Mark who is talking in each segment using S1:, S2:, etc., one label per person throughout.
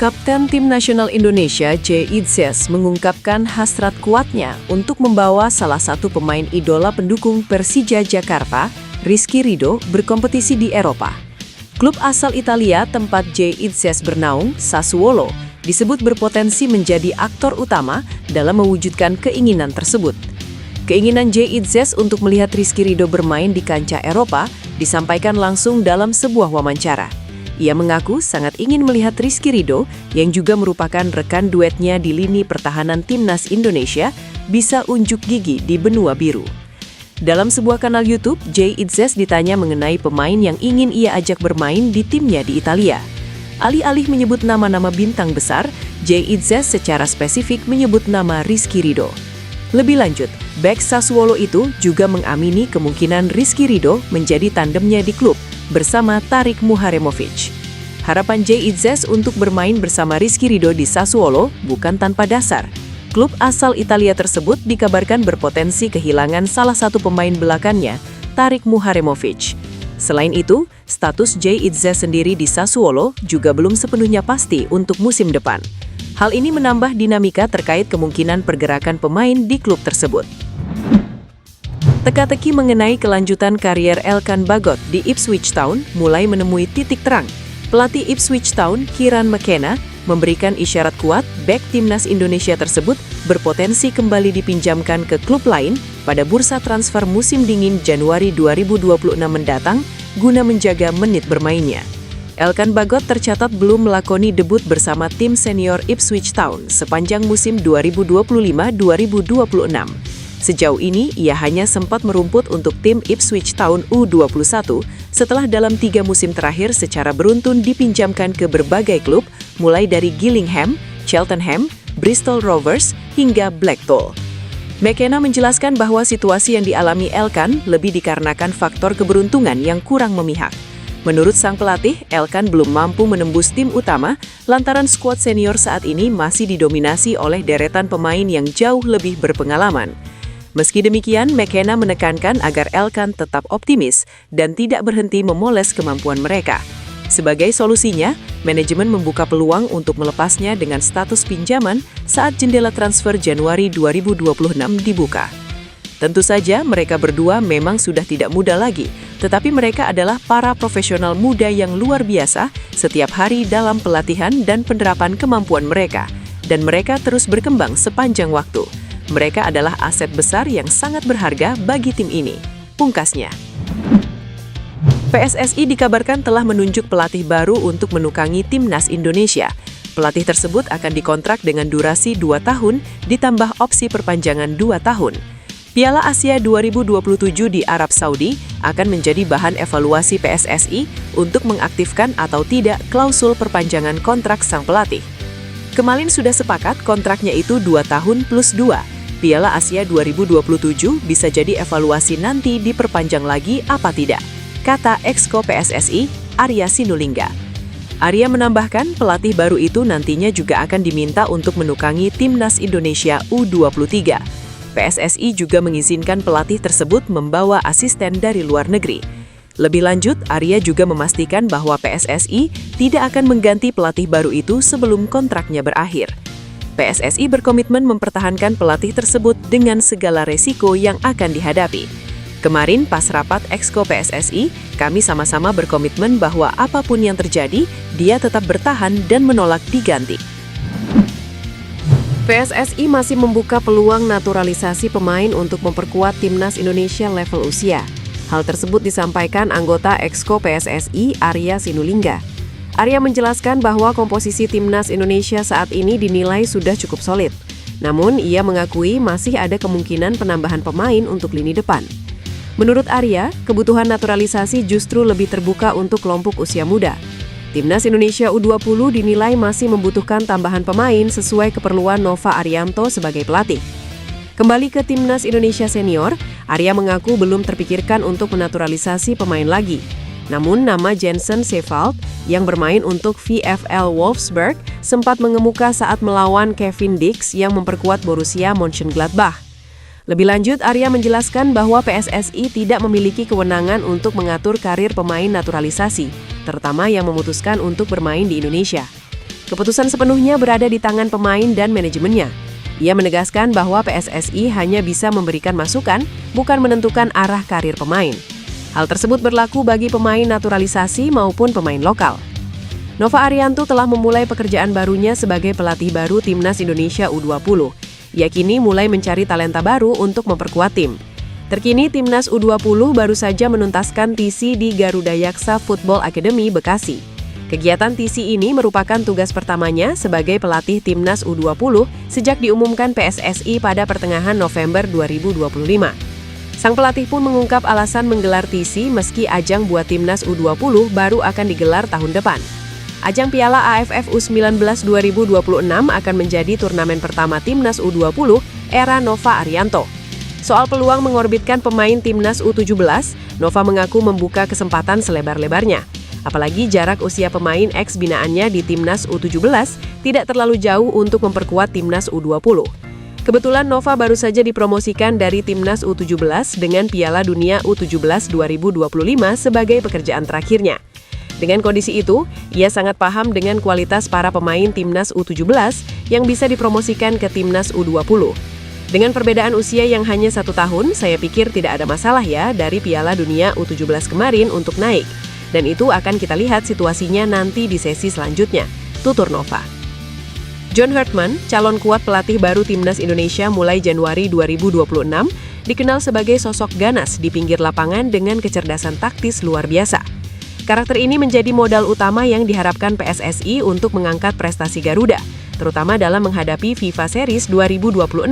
S1: Kapten Tim Nasional Indonesia J. Idzes mengungkapkan hasrat kuatnya untuk membawa salah satu pemain idola pendukung Persija Jakarta, Rizky Ridho, berkompetisi di Eropa. Klub asal Italia tempat J. Idzes bernaung, Sassuolo, disebut berpotensi menjadi aktor utama dalam mewujudkan keinginan tersebut. Keinginan J. Idzes untuk melihat Rizky Ridho bermain di kancah Eropa disampaikan langsung dalam sebuah wawancara. Ia mengaku sangat ingin melihat Rizky Ridho, yang juga merupakan rekan duetnya di lini pertahanan Timnas Indonesia, bisa unjuk gigi di benua biru. Dalam sebuah kanal YouTube, J. Idzes ditanya mengenai pemain yang ingin ia ajak bermain di timnya di Italia. Alih-alih menyebut nama-nama bintang besar, J. Idzes secara spesifik menyebut nama Rizky Ridho. Lebih lanjut, bek Sassuolo itu juga mengamini kemungkinan Rizky Ridho menjadi tandemnya di klub bersama Tarik Muharemovic. Harapan J. Idzes untuk bermain bersama Rizky Ridho di Sassuolo bukan tanpa dasar. Klub asal Italia tersebut dikabarkan berpotensi kehilangan salah satu pemain belakangnya, Tarik Muharemovic. Selain itu, status J. Idzes sendiri di Sassuolo juga belum sepenuhnya pasti untuk musim depan. Hal ini menambah dinamika terkait kemungkinan pergerakan pemain di klub tersebut. Teka-teki mengenai kelanjutan karier Elkan Bagot di Ipswich Town mulai menemui titik terang. Pelatih Ipswich Town, Kieran McKenna, memberikan isyarat kuat bek timnas Indonesia tersebut berpotensi kembali dipinjamkan ke klub lain pada bursa transfer musim dingin Januari 2026 mendatang guna menjaga menit bermainnya. Elkan Bagot tercatat belum melakoni debut bersama tim senior Ipswich Town sepanjang musim 2025-2026. Sejauh ini, ia hanya sempat merumput untuk tim Ipswich Town U21 setelah dalam 3 musim terakhir secara beruntun dipinjamkan ke berbagai klub, mulai dari Gillingham, Cheltenham, Bristol Rovers, hingga Blackpool. McKenna menjelaskan bahwa situasi yang dialami Elkan lebih dikarenakan faktor keberuntungan yang kurang memihak. Menurut sang pelatih, Elkan belum mampu menembus tim utama lantaran skuad senior saat ini masih didominasi oleh deretan pemain yang jauh lebih berpengalaman. Meski demikian, McKenna menekankan agar Elkan tetap optimis dan tidak berhenti memoles kemampuan mereka. Sebagai solusinya, manajemen membuka peluang untuk melepasnya dengan status pinjaman saat jendela transfer Januari 2026 dibuka. Tentu saja mereka berdua memang sudah tidak muda lagi, tetapi mereka adalah para profesional muda yang luar biasa setiap hari dalam pelatihan dan penerapan kemampuan mereka, dan mereka terus berkembang sepanjang waktu. Mereka adalah aset besar yang sangat berharga bagi tim ini, pungkasnya. PSSI dikabarkan telah menunjuk pelatih baru untuk menukangi Timnas Indonesia. Pelatih tersebut akan dikontrak dengan durasi 2 tahun, ditambah opsi perpanjangan 2 tahun. Piala Asia 2027 di Arab Saudi akan menjadi bahan evaluasi PSSI untuk mengaktifkan atau tidak klausul perpanjangan kontrak sang pelatih. Kemalin sudah sepakat kontraknya itu 2 tahun plus 2. Piala Asia 2027 bisa jadi evaluasi nanti diperpanjang lagi apa tidak, kata Exco PSSI, Arya Sinulinga. Arya menambahkan pelatih baru itu nantinya juga akan diminta untuk menukangi Timnas Indonesia U23. PSSI juga mengizinkan pelatih tersebut membawa asisten dari luar negeri. Lebih lanjut, Arya juga memastikan bahwa PSSI tidak akan mengganti pelatih baru itu sebelum kontraknya berakhir. PSSI berkomitmen mempertahankan pelatih tersebut dengan segala resiko yang akan dihadapi. Kemarin pas rapat Exco PSSI, kami sama-sama berkomitmen bahwa apapun yang terjadi, dia tetap bertahan dan menolak diganti. PSSI masih membuka peluang naturalisasi pemain untuk memperkuat Timnas Indonesia level usia. Hal tersebut disampaikan anggota Exco PSSI, Arya Sinulinga. Arya menjelaskan bahwa komposisi Timnas Indonesia saat ini dinilai sudah cukup solid. Namun, ia mengakui masih ada kemungkinan penambahan pemain untuk lini depan. Menurut Arya, kebutuhan naturalisasi justru lebih terbuka untuk kelompok usia muda. Timnas Indonesia U20 dinilai masih membutuhkan tambahan pemain sesuai keperluan Nova Arianto sebagai pelatih. Kembali ke Timnas Indonesia Senior, Arya mengaku belum terpikirkan untuk menaturalisasi pemain lagi. Namun nama Jensen Seeveld yang bermain untuk VfL Wolfsburg sempat mengemuka saat melawan Kevin Dix yang memperkuat Borussia Mönchengladbach. Lebih lanjut, Arya menjelaskan bahwa PSSI tidak memiliki kewenangan untuk mengatur karir pemain naturalisasi, terutama yang memutuskan untuk bermain di Indonesia. Keputusan sepenuhnya berada di tangan pemain dan manajemennya. Ia menegaskan bahwa PSSI hanya bisa memberikan masukan, bukan menentukan arah karir pemain. Hal tersebut berlaku bagi pemain naturalisasi maupun pemain lokal. Nova Arianto telah memulai pekerjaan barunya sebagai pelatih baru Timnas Indonesia U20. Ia kini mulai mencari talenta baru untuk memperkuat tim. Terkini, Timnas U20 baru saja menuntaskan TC di Garuda Yaksa Football Academy, Bekasi. Kegiatan TC ini merupakan tugas pertamanya sebagai pelatih Timnas U20 sejak diumumkan PSSI pada pertengahan November 2025. Sang pelatih pun mengungkap alasan menggelar TC meski ajang buat Timnas U20 baru akan digelar tahun depan. Ajang Piala AFF U19 2026 akan menjadi turnamen pertama Timnas U20 era Nova Arianto. Soal peluang mengorbitkan pemain Timnas U17, Nova mengaku membuka kesempatan selebar-lebarnya. Apalagi jarak usia pemain ex-binaannya di Timnas U17 tidak terlalu jauh untuk memperkuat Timnas U20. Kebetulan Nova baru saja dipromosikan dari Timnas U17 dengan Piala Dunia U17 2025 sebagai pekerjaan terakhirnya. Dengan kondisi itu, ia sangat paham dengan kualitas para pemain Timnas U17 yang bisa dipromosikan ke Timnas U20. Dengan perbedaan usia yang hanya 1 tahun, saya pikir tidak ada masalah ya dari Piala Dunia U17 kemarin untuk naik. Dan itu akan kita lihat situasinya nanti di sesi selanjutnya, tutur Nova. John Hartman, calon kuat pelatih baru Timnas Indonesia mulai Januari 2026, dikenal sebagai sosok ganas di pinggir lapangan dengan kecerdasan taktis luar biasa. Karakter ini menjadi modal utama yang diharapkan PSSI untuk mengangkat prestasi Garuda, terutama dalam menghadapi FIFA Series 2026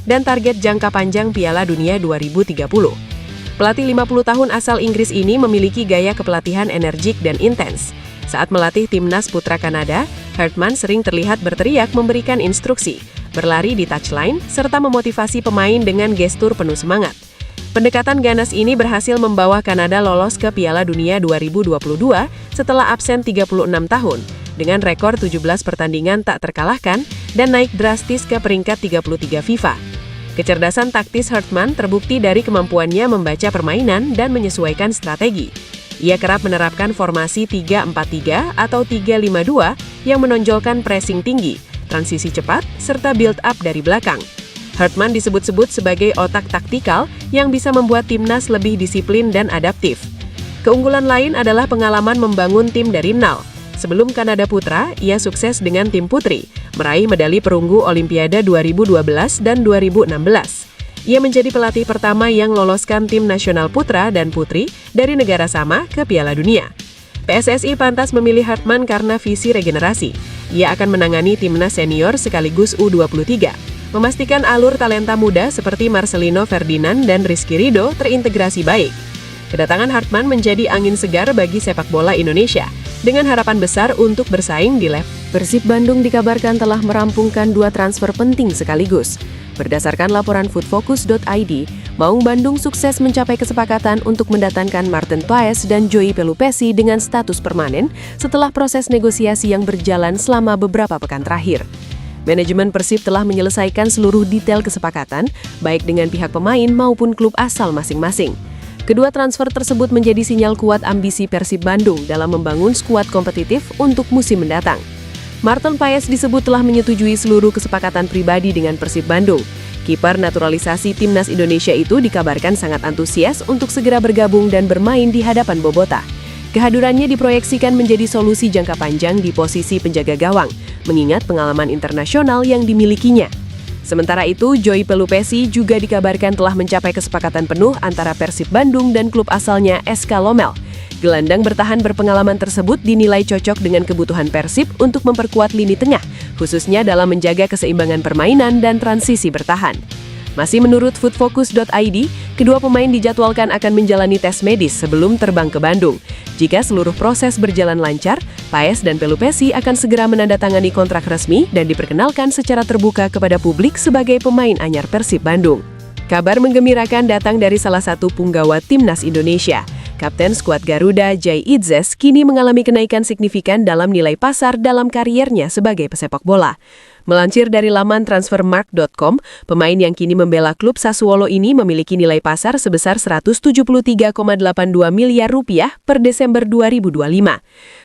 S1: dan target jangka panjang Piala Dunia 2030. Pelatih 50 tahun asal Inggris ini memiliki gaya kepelatihan energik dan intens. Saat melatih Timnas Putra Kanada, Hartman sering terlihat berteriak memberikan instruksi, berlari di touchline, serta memotivasi pemain dengan gestur penuh semangat. Pendekatan ganas ini berhasil membawa Kanada lolos ke Piala Dunia 2022 setelah absen 36 tahun, dengan rekor 17 pertandingan tak terkalahkan dan naik drastis ke peringkat 33 FIFA. Kecerdasan taktis Hartman terbukti dari kemampuannya membaca permainan dan menyesuaikan strategi. Ia kerap menerapkan formasi 3-4-3 atau 3-5-2 yang menonjolkan pressing tinggi, transisi cepat, serta build-up dari belakang. Hartman disebut-sebut sebagai otak taktikal yang bisa membuat timnas lebih disiplin dan adaptif. Keunggulan lain adalah pengalaman membangun tim dari nol. Sebelum Kanada Putra, ia sukses dengan tim putri, meraih medali perunggu Olimpiade 2012 dan 2016. Ia menjadi pelatih pertama yang loloskan tim nasional putra dan putri dari negara sama ke Piala Dunia. PSSI pantas memilih Hartman karena visi regenerasi. Ia akan menangani timnas senior sekaligus U23. Memastikan alur talenta muda seperti Marcelino Ferdinand dan Rizky Ridho terintegrasi baik. Kedatangan Hartman menjadi angin segar bagi sepak bola Indonesia, dengan harapan besar untuk bersaing di level. Persib Bandung dikabarkan telah merampungkan 2 transfer penting sekaligus. Berdasarkan laporan footfocus.id, Maung Bandung sukses mencapai kesepakatan untuk mendatangkan Martin Paes dan Joey Pelupesi dengan status permanen setelah proses negosiasi yang berjalan selama beberapa pekan terakhir. Manajemen Persib telah menyelesaikan seluruh detail kesepakatan, baik dengan pihak pemain maupun klub asal masing-masing. Kedua transfer tersebut menjadi sinyal kuat ambisi Persib Bandung dalam membangun skuad kompetitif untuk musim mendatang. Martin Paes disebut telah menyetujui seluruh kesepakatan pribadi dengan Persib Bandung. Kiper naturalisasi Timnas Indonesia itu dikabarkan sangat antusias untuk segera bergabung dan bermain di hadapan Bobota. Kehadirannya diproyeksikan menjadi solusi jangka panjang di posisi penjaga gawang, mengingat pengalaman internasional yang dimilikinya. Sementara itu, Joey Pelupesi juga dikabarkan telah mencapai kesepakatan penuh antara Persib Bandung dan klub asalnya SK Lommel. Gelandang bertahan berpengalaman tersebut dinilai cocok dengan kebutuhan Persib untuk memperkuat lini tengah, khususnya dalam menjaga keseimbangan permainan dan transisi bertahan. Masih menurut footfocus.id, kedua pemain dijadwalkan akan menjalani tes medis sebelum terbang ke Bandung. Jika seluruh proses berjalan lancar, Paes dan Pelupesi akan segera menandatangani kontrak resmi dan diperkenalkan secara terbuka kepada publik sebagai pemain anyar Persib Bandung. Kabar menggembirakan datang dari salah satu punggawa Timnas Indonesia. Kapten skuad Garuda, Jay Idzes, kini mengalami kenaikan signifikan dalam nilai pasar dalam kariernya sebagai pesepak bola. Melansir dari laman transfermarkt.com, pemain yang kini membela klub Sassuolo ini memiliki nilai pasar sebesar 173,82 miliar rupiah per Desember 2025.